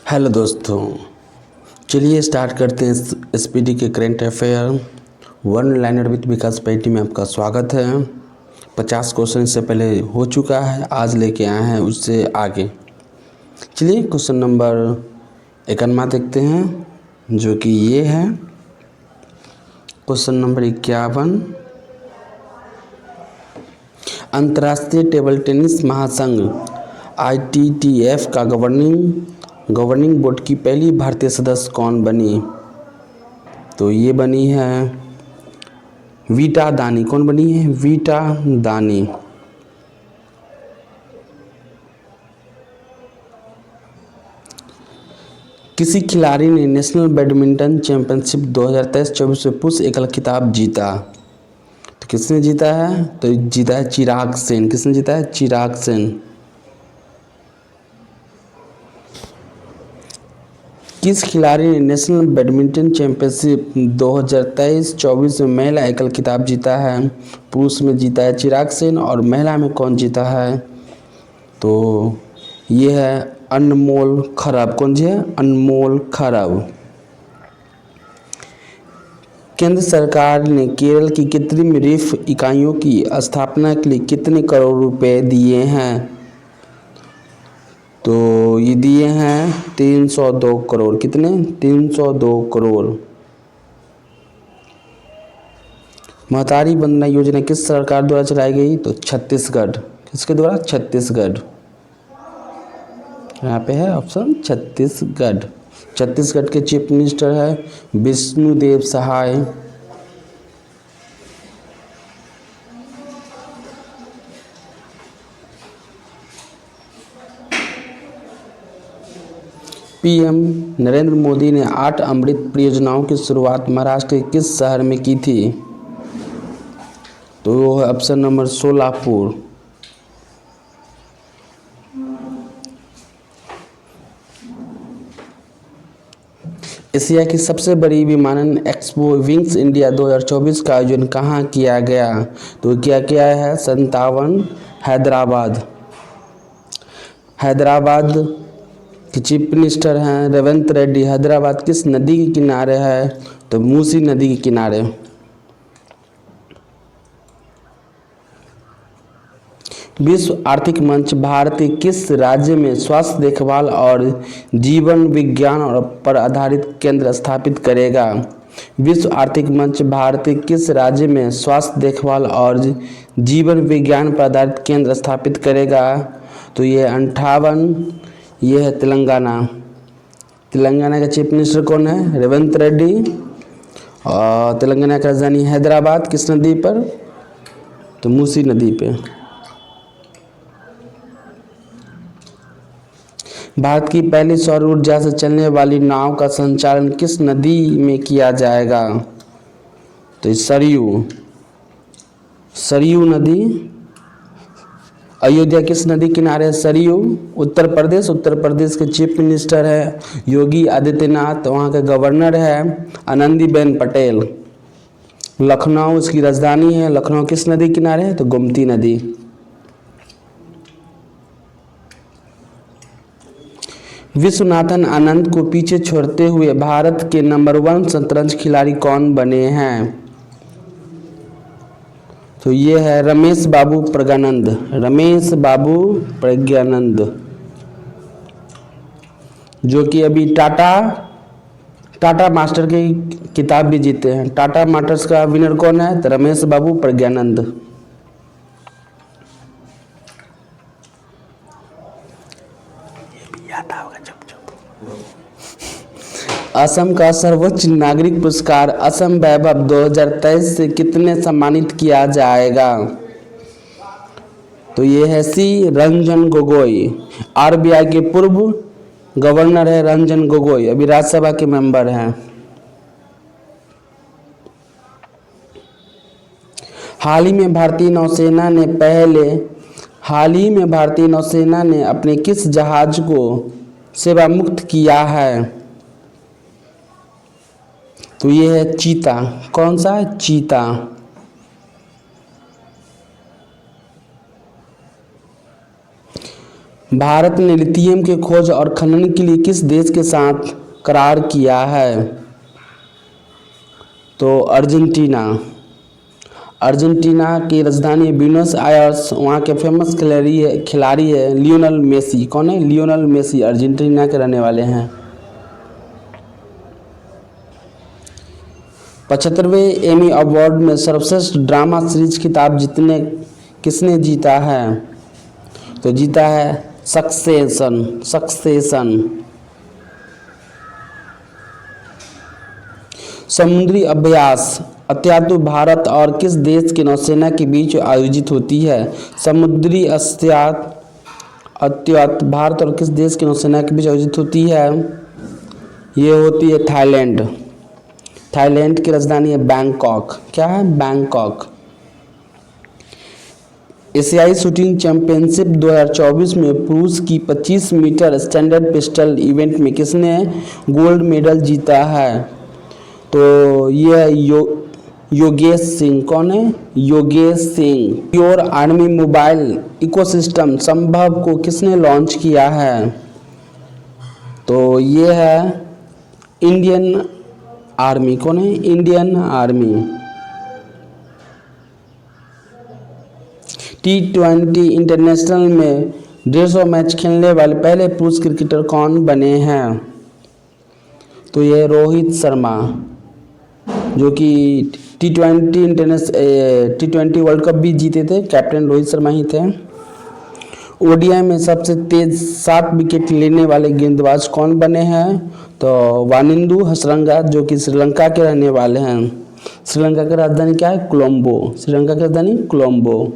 Hello दोस्तों, चलिए start करते हैं एसपीडी के current affair. One liner with Vikas पैटी में आपका स्वागत है। 50 क्वेश्चन इससे पहले हो चुका है, आज लेके आए हैं उससे आगे। चलिए क्वेश्चन नंबर 51 देखते हैं, जो कि ये है क्वेश्चन नंबर 51। अंतर्राष्ट्रीय टेबल टेनिस महासंघ ITTF का गवर्निंग बोर्ड की पहली भारतीय सदस्य कौन बनी? तो ये बनी है वीटा दानी। कौन बनी है? वीटा दानी। किसी खिलाड़ी ने नेशनल बैडमिंटन चैंपियनशिप 2023-24 में पुरुष एकल खिताब जीता। तो किसने जीता है? तो जीता है चिराग सेन। किसने जीता है? चिराग सेन। किस खिलाड़ी ने नेशनल बैडमिंटन चैंपियनशिप 2023-24 में महिला एकल खिताब जीता है? पुरुष में जीता है चिराग सेन, और महिला में कौन जीता है? तो ये है अनमोल खरब। कौन जी है? अनमोल खरब। केंद्र सरकार ने केरल की कृत्रिम रीफ इकाइयों की स्थापना के लिए कितने करोड़ रुपए दिए हैं? तो ये दिए हैं 302 करोड़। कितने? 302 करोड़। महतारी वंदना योजना किस सरकार द्वारा चलाई गई? तो छत्तीसगढ़। किसके द्वारा? छत्तीसगढ़। यहाँ पे है ऑप्शन छत्तीसगढ़। छत्तीसगढ़ के चीफ मिनिस्टर है विष्णुदेव सहाय। पीएम नरेंद्र मोदी ने 8 अमृत परियोजनाओं की शुरुआत महाराष्ट्र के किस शहर में की थी? तो वो है ऑप्शन नंबर सोलापुर। एशिया की सबसे बड़ी विमानन एक्सपो विंग्स इंडिया 2024 का आयोजन कहाँ किया गया? तो क्या किया है? 57 हैदराबाद। हैदराबाद के चीफ मिनिस्टर हैं रेवंत रेड्डी। हैदराबाद किस नदी के किनारे है? तो मूसी नदी के किनारे। विश्व आर्थिक मंच भारत के किस राज्य में स्वास्थ्य देखभाल और जीवन विज्ञान और पर आधारित केंद्र स्थापित करेगा? विश्व आर्थिक मंच भारत के किस राज्य में स्वास्थ्य देखभाल और जीवन विज्ञान पर आधारित केंद्र स्थापित करेगा? तो ये 58। ये है तेलंगाना। तेलंगाना का चीफ मिनिस्टर कौन है? रेवंत रेड्डी। और तेलंगाना की राजधानी हैदराबाद। किस नदी पर? तो मूसी नदी पे। भारत की पहली सौर ऊर्जा से चलने वाली नाव का संचालन किस नदी में किया जाएगा? तो सरयू। सरयू नदी। अयोध्या किस नदी किनारे है? सरयू। उत्तर प्रदेश के चीफ मिनिस्टर है योगी आदित्यनाथ। वहाँ के गवर्नर है आनंदीबेन पटेल। लखनऊ इसकी राजधानी है। लखनऊ किस नदी किनारे है? तो गोमती नदी। विश्वनाथन आनंद को पीछे छोड़ते हुए भारत के नंबर 1 शतरंज खिलाड़ी कौन बने हैं? तो ये है रमेश बाबू प्रज्ञानंद। रमेश बाबू प्रज्ञानंद, जो कि अभी टाटा मास्टर की किताब भी जीते हैं। टाटा मास्टर्स का विनर कौन है? तो रमेश बाबू प्रज्ञानंद। असम का सर्वोच्च नागरिक पुरस्कार असम वैभव 2023 से कितने सम्मानित किया जाएगा? तो ये है सी रंजन गोगोई। आरबीआई के पूर्व गवर्नर है रंजन गोगोई, अभी राज्यसभा के मेंबर हैं। हाल ही में भारतीय नौसेना ने अपने किस जहाज को सेवा मुक्त किया है? तो ये है चीता। कौन सा है? चीता। भारत ने लिथियम के खोज और खनन के लिए किस देश के साथ करार किया है? तो अर्जेंटीना। अर्जेंटीना की राजधानी ब्यूनस आयर्स, वहाँ के फेमस खिलाड़ी है लियोनेल मेसी। कौन है? लियोनेल मेसी अर्जेंटीना के रहने वाले हैं। 75वें एमी अवार्ड में सर्वश्रेष्ठ ड्रामा सीरीज खिताब किसने जीता है? तो जीता है सक्सेशन। समुद्री अभ्यास अत्यातु भारत और किस देश की नौसेना के बीच आयोजित होती है? समुद्री अत्यात भारत और किस देश की नौसेना के बीच आयोजित होती है? ये होती है थाईलैंड। थाईलैंड की राजधानी है बैंकॉक। क्या है? बैंकॉक। एशियाई शूटिंग चैंपियनशिप 2024 में पुरुष की 25 मीटर स्टैंडर्ड पिस्टल इवेंट में किसने गोल्ड मेडल जीता है? तो ये योगेश सिंह। कौन है? Yogesh Singh. Pure army mobile ecosystem संभव को किसने लॉन्च किया है? तो ये है इंडियन आर्मी। कौन है? Indian army. T20 इंटरनेशनल में 150 मैच खेलने वाले पहले पुरुष क्रिकेटर कौन बने हैं? तो ये रोहित शर्मा, जो कि T20 वर्ल्ड कप भी जीते थे। कैप्टन रोहित शर्मा ही थे। ओडीआई में सबसे तेज 7 विकेट लेने वाले गेंदबाज कौन बने हैं? तो वानिंदु हसरंगा, जो कि श्रीलंका के रहने वाले हैं। श्रीलंका की राजधानी क्या है? कोलंबो। श्रीलंका की राजधानी कोलंबो।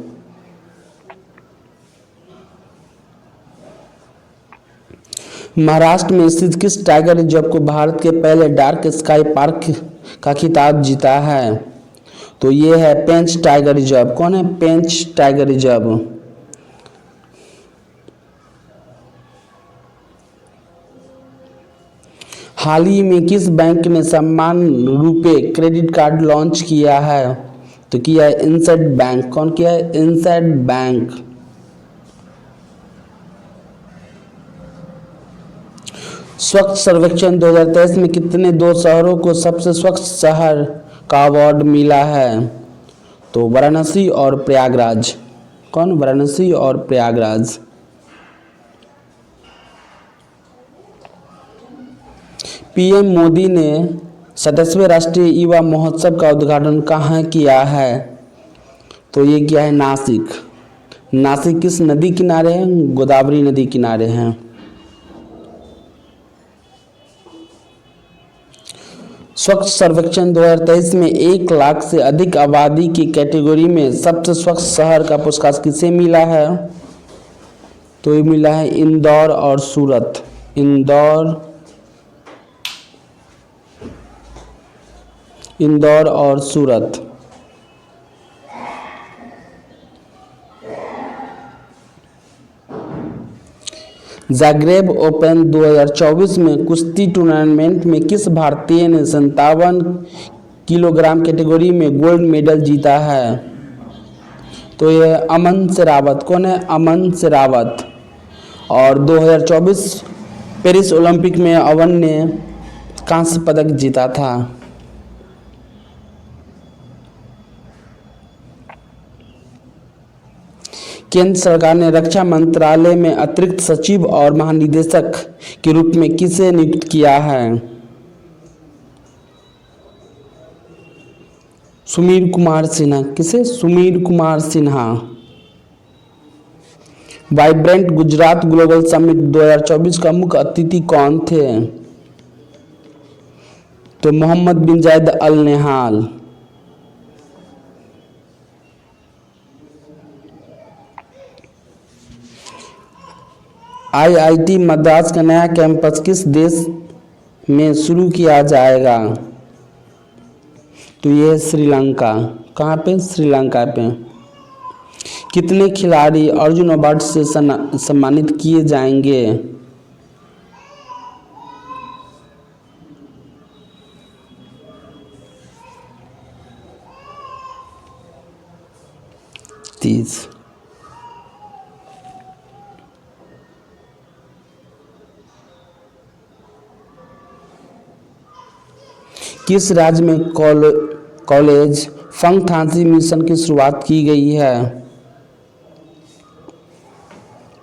महाराष्ट्र में स्थित किस टाइगर रिजर्व को भारत के पहले डार्क स्काई पार्क का खिताब जीता है? तो ये है पेंच टाइगर रिजर्व। कौन है? पेंच टाइगर रिजर्व। हाल ही में किस बैंक ने सम्मान रूपे क्रेडिट कार्ड लॉन्च किया है? तो किया है इनसेड बैंक। कौन किया है? इनसेड बैंक। स्वच्छ सर्वेक्षण 2023 में कितने 2 शहरों को सबसे स्वच्छ शहर का अवार्ड मिला है? तो वाराणसी और प्रयागराज। कौन? वाराणसी और प्रयागराज। पीएम मोदी ने 27वें राष्ट्रीय युवा महोत्सव का उद्घाटन कहाँ किया है? तो ये किया है नासिक। नासिक किस नदी किनारे है? गोदावरी नदी किनारे हैं। स्वच्छ सर्वेक्षण 2023 में 1 लाख से अधिक आबादी की कैटेगरी में सबसे स्वच्छ शहर का पुरस्कार किसे मिला है? तो ये मिला है इंदौर और सूरत। इंदौर और सूरत। जाग्रेब ओपन 2024 में कुश्ती टूर्नामेंट में किस भारतीय ने 57 किलोग्राम कैटेगरी में गोल्ड मेडल जीता है? तो ये अमन शेरावत। कौन है? अमन शेरावत। और 2024 पेरिस ओलंपिक में अवन ने कांस्य पदक जीता था। केंद्र सरकार ने रक्षा मंत्रालय में अतिरिक्त सचिव और महानिदेशक के रूप में किसे नियुक्त किया है? सुमीर कुमार सिन्हा। किसे? Sumir Kumar Sinha. Vibrant Gujarat global summit 2024 का मुख्य अतिथि कौन थे? तो मोहम्मद बिन जायद अल नहान। आईआईटी मद्रास का नया कैंपस किस देश में शुरू किया जाएगा? तो ये श्रीलंका। कहाँ पे? श्रीलंका पे। कितने खिलाड़ी अर्जुन अवार्ड से सम्मानित किए जाएंगे? किस राज्य में कॉलेज फंगथांसी मिशन की शुरुआत की गई है?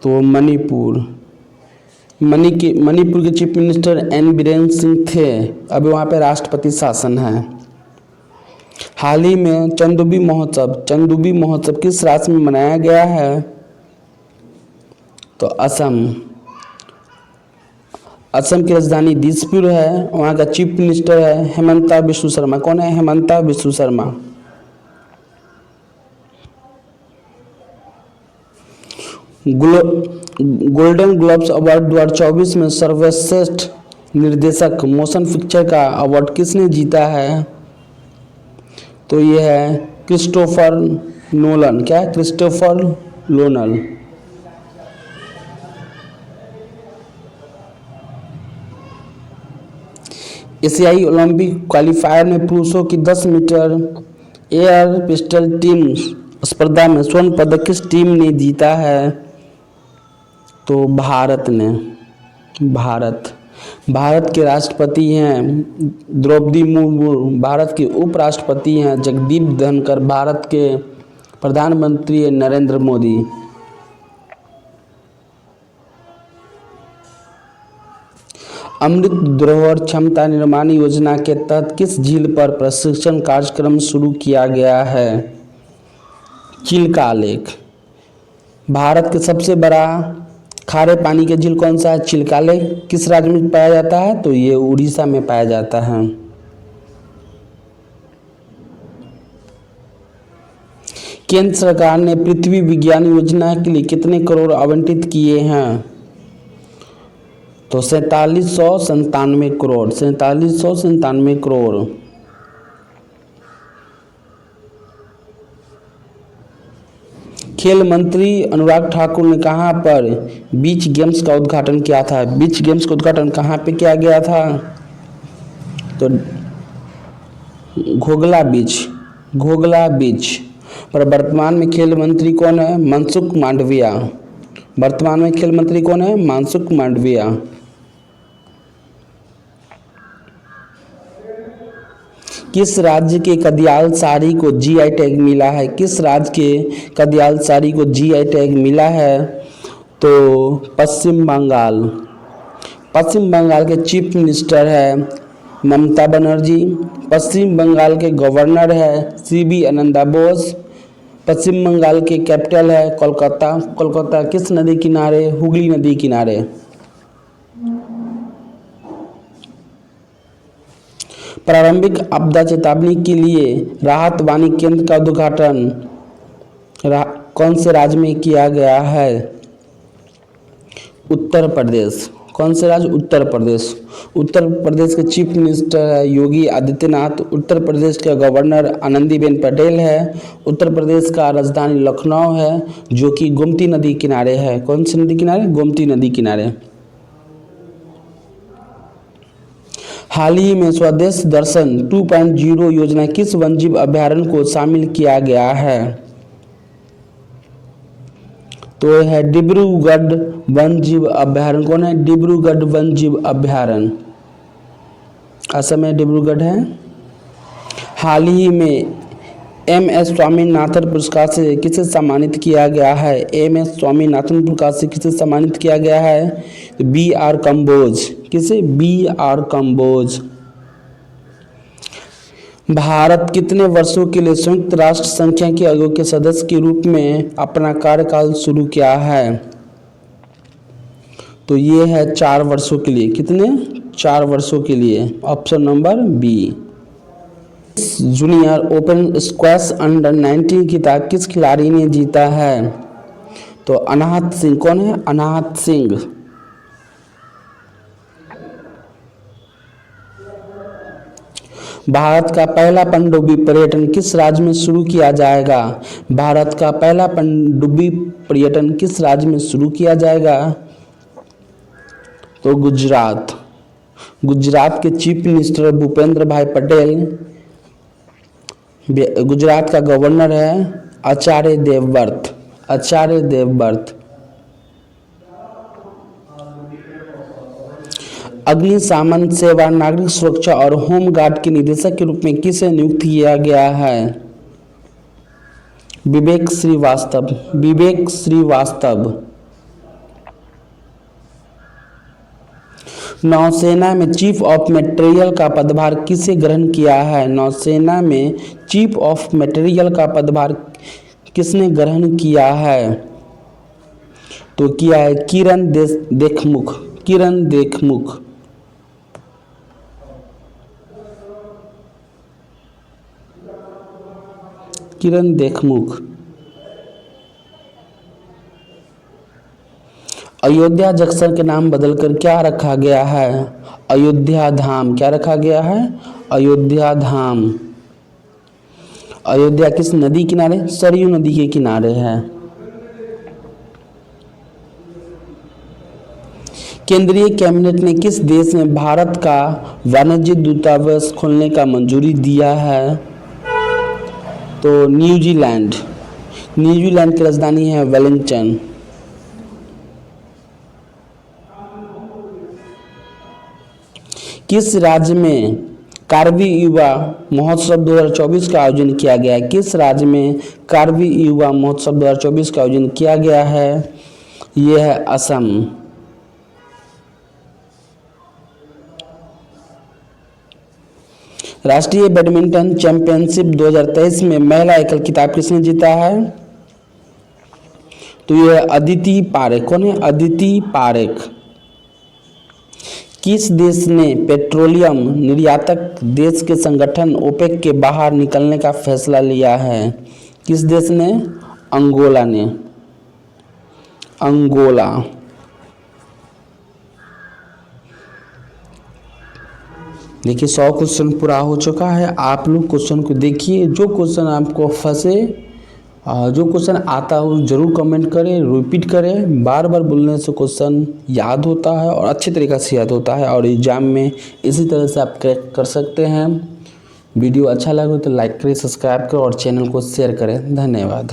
तो मणिपुर। मणिपुर के chief minister N Biren Singh थे। अभी वहाँ पे राष्ट्रपति शासन है। हाल ही में चंदुबी महोत्सव किस राज्य में मनाया गया है? तो असम की राजधानी दिसपुर है। वहाँ का चीफ मिनिस्टर है हेमंता बिश्व शर्मा। कौन है? Himanta Biswa Sharma. Golden globes award 2024 में सर्वश्रेष्ठ निर्देशक मोशन पिक्चर का अवार्ड किसने जीता है? तो ये है क्रिस्टोफर नोलन। क्या है? Christopher Nolan. एशियाई ओलंपिक क्वालिफायर में पुरुषों की 10 मीटर एयर पिस्टल टीम स्पर्धा में स्वर्ण पदक किस टीम ने जीता है? तो भारत ने। भारत के राष्ट्रपति हैं द्रौपदी मुर्मू। भारत के उपराष्ट्रपति हैं जगदीप धनखड़। भारत के प्रधानमंत्री हैं नरेंद्र मोदी। अमृत धरोहर क्षमता निर्माण योजना के तहत किस झील पर प्रशिक्षण कार्यक्रम शुरू किया गया है? चिल्का लेक। भारत के सबसे बड़ा खारे पानी के झील कौन सा है? चिल्का लेक। किस राज्य में पाया जाता है? तो ये उड़ीसा में पाया जाता है। केंद्र सरकार ने पृथ्वी विज्ञान योजना के लिए कितने करोड़ आवंटित किए हैं? तो 4797 करोड़। 4797 करोड़। खेल मंत्री अनुराग ठाकुर ने कहां पर बीच गेम्स का उद्घाटन किया था? बीच गेम्स का उद्घाटन कहां पे किया गया था? तो घोघला बीच। पर वर्तमान में खेल मंत्री कौन है? मनसुख मांडविया। वर्तमान में खेल मंत्री कौन है? मनसुख मांडविया। किस राज्य के कदियाल साड़ी को जीआई टैग मिला है? किस राज्य के कदियाल साड़ी को जीआई टैग मिला है? तो पश्चिम बंगाल के चीफ मिनिस्टर है ममता बनर्जी। पश्चिम बंगाल के गवर्नर है सीबी आनंदा बोस। पश्चिम बंगाल के कैपिटल है कोलकाता किस नदी किनारे? हुगली नदी किनारे। प्रारंभिक आपदा चेतावनी के लिए राहत वाणी केंद्र का उद्घाटन कौन से राज्य में किया गया है? उत्तर प्रदेश। कौन से राज्य? उत्तर प्रदेश। उत्तर प्रदेश के चीफ मिनिस्टर है योगी आदित्यनाथ। उत्तर प्रदेश के गवर्नर आनंदीबेन पटेल है। उत्तर प्रदेश का राजधानी लखनऊ है जो कि गोमती नदी किनारे है। कौन सी नदी किनारे? गोमती नदी किनारे। हाल ही में स्वदेश दर्शन 2.0 योजना किस वन्यजीव अभयारण्य को शामिल किया गया है? तो है डिब्रूगढ़ वन्यजीव अभयारण्य। कौन है? डिब्रूगढ़ वन्यजीव अभयारण्य। असम में डिब्रूगढ़ है। हाल ही में एम.एस. स्वामीनाथन पुरस्कार से किसे सम्मानित किया गया है? एम.एस. स्वामीनाथन पुरस्कार से किसे सम्मानित किया गया है? बी.आर. कंबोज। किसे? बी.आर. कंबोज। भारत कितने वर्षों के लिए संयुक्त राष्ट्र संघ के आयोग के सदस्य के रूप में अपना कार्यकाल शुरू किया है? तो ये है 4 वर्षों के लिए। कितने? 4 वर्षों के लिए। Option number B. Junior open squash under 19 खिताब किस खिलाड़ी ने जीता है? तो अनाहत सिंह। कौन है? अनाहत सिंह। भारत का पहला पनडुब्बी पर्यटन किस राज्य में शुरू किया जाएगा? भारत का पहला पनडुब्बी पर्यटन किस राज्य में शुरू किया जाएगा? तो गुजरात के चीफ मिनिस्टर भूपेंद्र भाई पटेल। गुजरात का गवर्नर है आचार्य देवव्रत। अग्निशमन सेवा, नागरिक सुरक्षा और होम गार्ड के निदेशक के रूप में किसे नियुक्त किया गया है? विवेक श्रीवास्तव। विवेक श्रीवास्तव। नौसेना में चीफ ऑफ मटेरियल का पदभार किसे ग्रहण किया है? नौसेना में चीफ ऑफ मटेरियल का पदभार किसने ग्रहण किया है? तो किया है किरण देखमुख। किरण देखमुख। किरण देखमुख। अयोध्या जंक्शन के नाम बदलकर क्या रखा गया है? अयोध्या धाम। क्या रखा गया है? अयोध्या धाम। अयोध्या किस नदी किनारे? सरयू नदी के किनारे है। केंद्रीय कैबिनेट ने किस देश में भारत का वाणिज्य दूतावास खोलने का मंजूरी दिया है? तो न्यूजीलैंड। न्यूजीलैंड की राजधानी है वेलिंगटन। किस राज्य में कारवी युवा महोत्सव 2024 का आयोजन किया गया है? किस राज्य में कारवी युवा महोत्सव 2024 का आयोजन किया गया है? यह है असम। राष्ट्रीय बैडमिंटन चैंपियनशिप 2023 में महिला एकल खिताब किसने जीता है? तो यह अदिति पारेख। कौन है? अदिति पारेख। किस देश ने पेट्रोलियम निर्यातक देश के संगठन ओपेक के बाहर निकलने का फैसला लिया है? किस देश ने? अंगोला ने। अंगोला। देखिए 100 क्वेश्चन पूरा हो चुका है। आप लोग क्वेश्चन को देखिए, जो क्वेश्चन आपको फंसे, जो क्वेश्चन आता हो जरूर कमेंट करें, रिपीट करें। बार बार बोलने से क्वेश्चन याद होता है और अच्छे तरीक़े से याद होता है और एग्जाम में इसी तरह से आप क्रैक कर सकते हैं। वीडियो अच्छा लगे तो लाइक करें, सब्सक्राइब करें और चैनल को शेयर करें। धन्यवाद।